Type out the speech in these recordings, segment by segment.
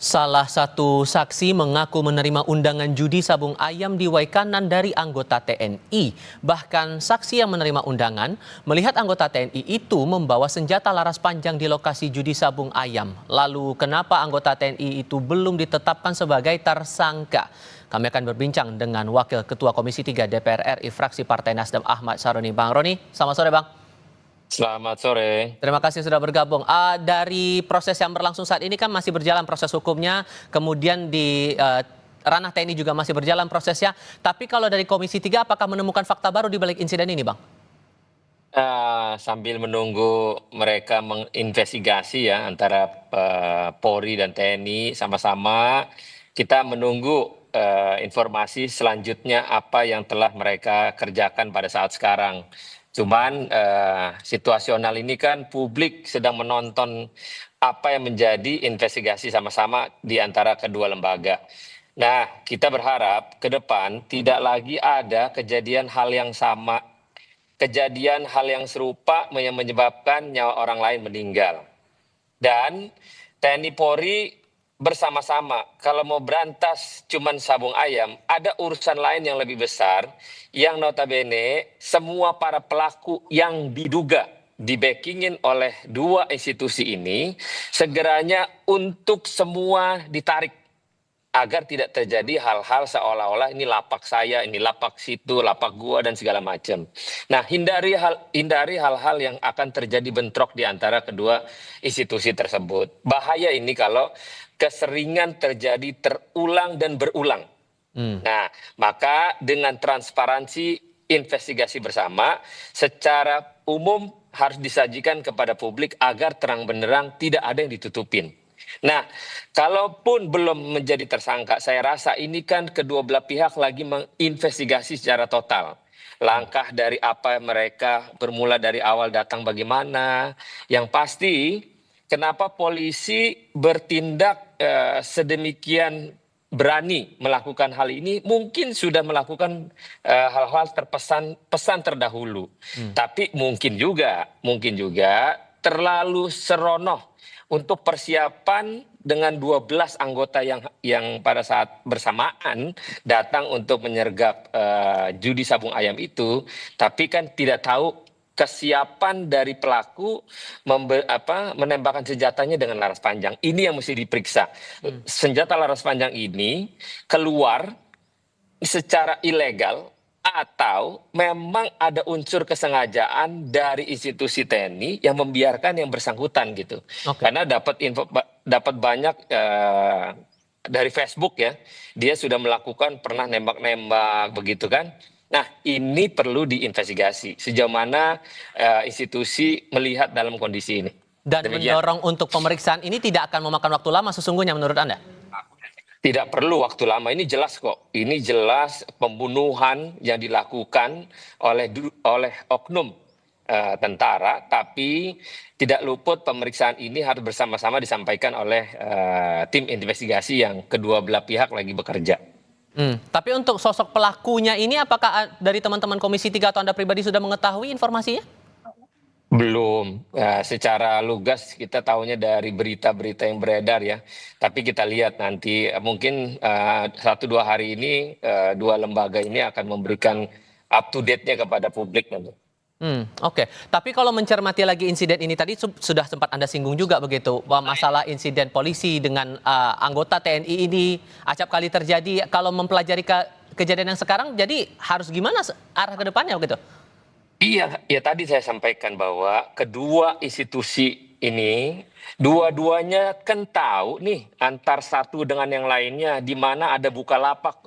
Salah satu saksi mengaku menerima undangan judi sabung ayam di Waikanan dari anggota TNI. Bahkan saksi yang menerima undangan melihat anggota TNI itu membawa senjata laras panjang di lokasi judi sabung ayam. Lalu kenapa anggota TNI itu belum ditetapkan sebagai tersangka? Kami akan berbincang dengan Wakil Ketua Komisi 3 DPR RI fraksi Partai Nasdem Ahmad Saroni. Bang Roni, selamat sore Bang. Selamat sore. Terima kasih sudah bergabung. Dari proses yang berlangsung saat ini kan masih berjalan proses hukumnya, kemudian di ranah TNI juga masih berjalan prosesnya. Tapi kalau dari Komisi 3 apakah menemukan fakta baru di balik insiden ini, Bang? Sambil menunggu mereka menginvestigasi ya antara Polri dan TNI sama-sama, kita menunggu informasi selanjutnya apa yang telah mereka kerjakan pada saat sekarang. Cuman situasional ini kan publik sedang menonton apa yang menjadi investigasi sama-sama di antara kedua lembaga. Nah, kita berharap ke depan tidak lagi ada kejadian hal yang sama, kejadian hal yang serupa yang menyebabkan nyawa orang lain meninggal. Dan TNI Polri bersama-sama, kalau mau berantas cuman sabung ayam, ada urusan lain yang lebih besar, yang notabene semua para pelaku yang diduga dibackingin oleh dua institusi ini, segeranya untuk semua ditarik, agar tidak terjadi hal-hal seolah-olah ini lapak saya, ini lapak situ, lapak gua dan segala macam. Nah, hindari hal-hal yang akan terjadi bentrok di antara kedua institusi tersebut. Bahaya ini kalau keseringan terjadi terulang dan berulang. Nah, maka dengan transparansi investigasi bersama secara umum harus disajikan kepada publik agar terang benderang, tidak ada yang ditutupin. Nah, kalaupun belum menjadi tersangka, saya rasa ini kan kedua belah pihak lagi menginvestigasi secara total. Langkah dari apa mereka bermula dari awal datang bagaimana. Yang pasti, kenapa polisi bertindak sedemikian berani melakukan hal ini, mungkin sudah melakukan hal-hal pesan terdahulu. Tapi mungkin juga terlalu seronoh untuk persiapan dengan 12 anggota yang pada saat bersamaan datang untuk menyergap judi sabung ayam itu, tapi kan tidak tahu kesiapan dari pelaku menembakkan senjatanya dengan laras panjang. Ini yang mesti diperiksa. Senjata laras panjang ini keluar secara ilegal atau memang ada unsur kesengajaan dari institusi TNI yang membiarkan yang bersangkutan gitu. Oke. Karena dapat banyak dari Facebook ya, dia sudah melakukan pernah nembak-nembak begitu kan. Nah, ini perlu diinvestigasi sejauh mana institusi melihat dalam kondisi ini. Dan Demikian. mendorong untuk pemeriksaan ini tidak akan memakan waktu lama sesungguhnya menurut Anda? Tidak perlu waktu lama, ini jelas kok. Ini jelas pembunuhan yang dilakukan oleh oknum tentara, tapi tidak luput pemeriksaan ini harus bersama-sama disampaikan oleh tim investigasi yang kedua belah pihak lagi bekerja. Tapi untuk sosok pelakunya ini apakah dari teman-teman Komisi 3 atau Anda pribadi sudah mengetahui informasinya? Belum, secara lugas kita tahunya dari berita-berita yang beredar ya. Tapi kita lihat nanti mungkin 1-2 hari ini dua lembaga ini akan memberikan up to date-nya kepada publik nanti. Oke. Tapi kalau mencermati lagi insiden ini tadi sudah sempat Anda singgung juga begitu, bahwa masalah insiden polisi dengan anggota TNI ini acap kali terjadi. Kalau mempelajari kejadian yang sekarang, jadi harus gimana arah ke depannya begitu? Iya, ya tadi saya sampaikan bahwa kedua institusi ini dua-duanya kan tahu nih antar satu dengan yang lainnya di mana ada bukalapak,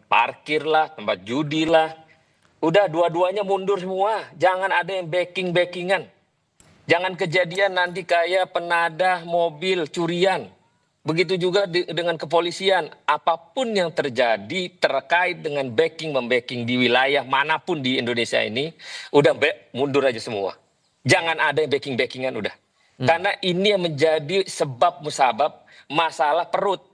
parkir lah, tempat judi lah. Udah dua-duanya mundur semua, jangan ada yang backing-backingan. Jangan kejadian nanti kayak penadah mobil curian. Begitu juga dengan kepolisian, apapun yang terjadi terkait dengan backing-membacking di wilayah manapun di Indonesia ini, udah mundur aja semua. Jangan ada yang backing-backingan udah. Karena ini yang menjadi sebab musabab masalah perut.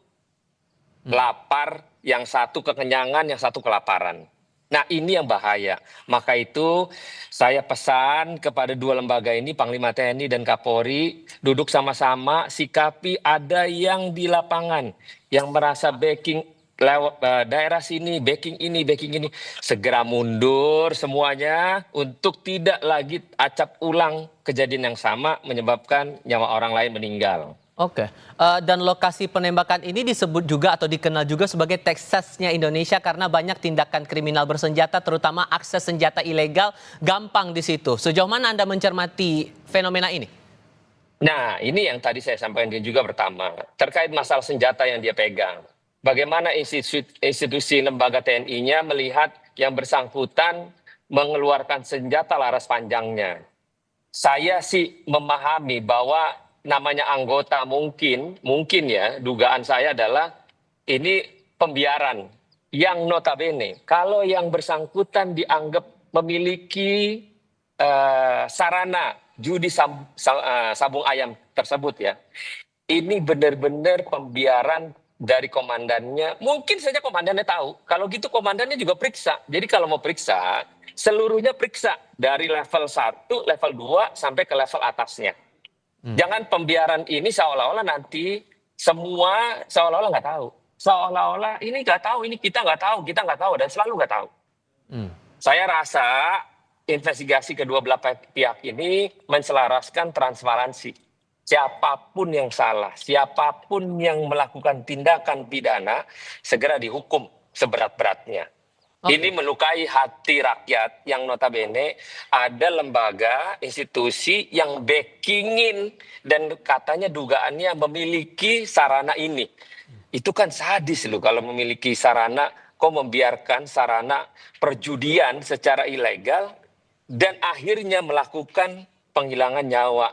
Lapar, yang satu kekenyangan, yang satu kelaparan. Nah, ini yang bahaya. Maka itu saya pesan kepada dua lembaga ini, Panglima TNI dan Kapolri, duduk sama-sama, sikapi ada yang di lapangan, yang merasa backing lewat daerah sini, backing ini, segera mundur semuanya untuk tidak lagi acap ulang kejadian yang sama menyebabkan nyawa orang lain meninggal. Oke, dan lokasi penembakan ini disebut juga atau dikenal juga sebagai Texasnya Indonesia karena banyak tindakan kriminal bersenjata, terutama akses senjata ilegal gampang di situ. Sejauh mana Anda mencermati fenomena ini? Nah, ini yang tadi saya sampaikan juga pertama, terkait masalah senjata yang dia pegang. Bagaimana institusi lembaga TNI-nya melihat yang bersangkutan mengeluarkan senjata laras panjangnya. Saya sih memahami bahwa namanya anggota mungkin ya, dugaan saya adalah ini pembiaran yang notabene kalau yang bersangkutan dianggap memiliki sarana judi sabung ayam tersebut ya. Ini benar-benar pembiaran dari komandannya. Mungkin saja komandannya tahu. Kalau gitu komandannya juga periksa. Jadi kalau mau periksa, seluruhnya periksa dari level 1, level 2 sampai ke level atasnya. Jangan pembiaran ini seolah-olah nanti semua seolah-olah nggak tahu. Seolah-olah ini nggak tahu, ini kita nggak tahu, dan selalu nggak tahu. Saya rasa investigasi kedua belah pihak ini menselaraskan transparansi. Siapapun yang salah, siapapun yang melakukan tindakan pidana, segera dihukum seberat-beratnya. Ini melukai hati rakyat yang notabene ada lembaga, institusi yang backingin dan katanya dugaannya memiliki sarana ini. Itu kan sadis loh kalau memiliki sarana, kok membiarkan sarana perjudian secara ilegal dan akhirnya melakukan penghilangan nyawa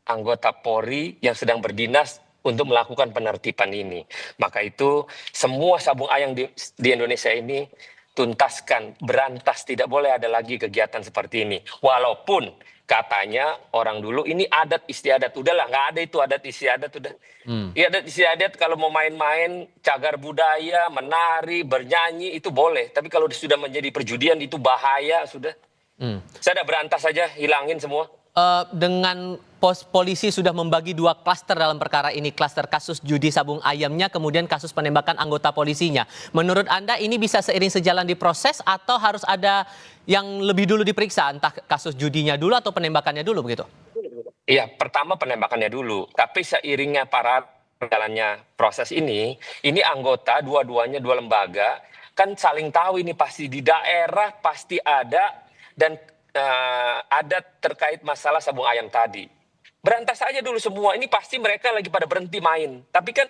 anggota Polri yang sedang berdinas untuk melakukan penertiban ini. Maka itu semua sabung ayam di Indonesia ini tuntaskan, berantas, tidak boleh ada lagi kegiatan seperti ini. Walaupun katanya orang dulu ini adat istiadat, udahlah nggak ada itu adat istiadat udah. Ya, adat istiadat kalau mau main-main cagar budaya, menari, bernyanyi itu boleh. Tapi kalau sudah menjadi perjudian itu bahaya sudah. Saya udah berantas saja, hilangin semua. Dengan polisi sudah membagi dua klaster dalam perkara ini, klaster kasus judi sabung ayamnya, kemudian kasus penembakan anggota polisinya. Menurut Anda ini bisa seiring sejalan diproses atau harus ada yang lebih dulu diperiksa, entah kasus judinya dulu atau penembakannya dulu begitu? Iya, pertama penembakannya dulu. Tapi seiringnya para jalannya proses ini anggota dua-duanya dua lembaga kan saling tahu ini pasti di daerah pasti ada dan ada terkait masalah sabung ayam tadi. Berantas aja dulu semua, ini pasti mereka lagi pada berhenti main. Tapi kan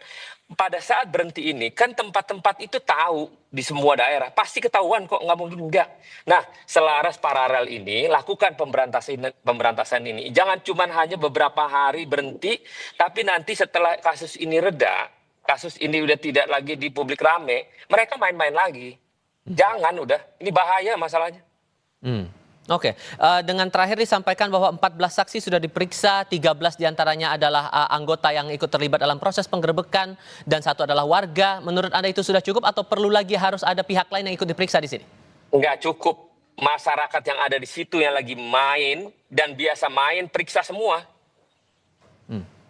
pada saat berhenti ini, kan tempat-tempat itu tahu di semua daerah. Pasti ketahuan kok, nggak mungkin enggak. Nah, selaras paralel ini, lakukan pemberantasan ini. Jangan cuma hanya beberapa hari berhenti, tapi nanti setelah kasus ini reda, kasus ini udah tidak lagi di publik rame, mereka main-main lagi. Jangan udah, ini bahaya masalahnya. Oke, dengan terakhir disampaikan bahwa 14 saksi sudah diperiksa, 13 diantaranya adalah anggota yang ikut terlibat dalam proses penggerebekan dan satu adalah warga. Menurut Anda itu sudah cukup atau perlu lagi harus ada pihak lain yang ikut diperiksa di sini? Nggak cukup. Masyarakat yang ada di situ yang lagi main dan biasa main periksa semua.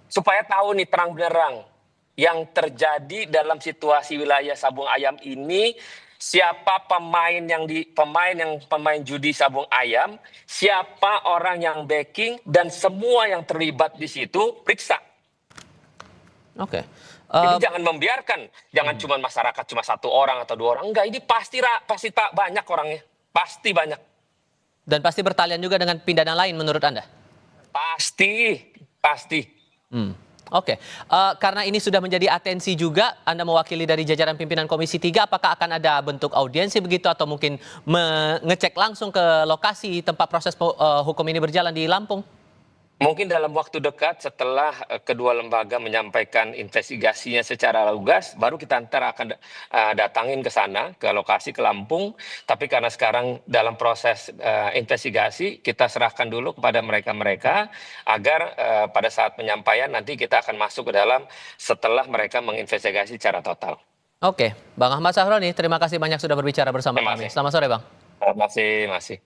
Supaya tahu nih terang benerang yang terjadi dalam situasi wilayah sabung ayam ini. Siapa pemain judi sabung ayam, siapa orang yang backing dan semua yang terlibat di situ periksa. Oke. Jadi jangan membiarkan, jangan cuma masyarakat cuma satu orang atau dua orang. Enggak, ini pasti tak banyak orangnya, pasti banyak. Dan pasti bertalian juga dengan pidana lain menurut Anda? Pasti. Oke, karena ini sudah menjadi atensi juga, Anda mewakili dari jajaran pimpinan Komisi 3, apakah akan ada bentuk audiensi begitu atau mungkin mengecek langsung ke lokasi tempat proses hukum ini berjalan di Lampung? Mungkin dalam waktu dekat setelah kedua lembaga menyampaikan investigasinya secara lugas, baru kita akan datangin ke sana, ke lokasi, ke Lampung. Tapi karena sekarang dalam proses investigasi, kita serahkan dulu kepada mereka-mereka agar pada saat penyampaian nanti kita akan masuk ke dalam setelah mereka menginvestigasi secara total. Oke, Bang Ahmad Sahroni, terima kasih banyak sudah berbicara bersama Terima kami. kasih. Selamat sore, Bang. Masih.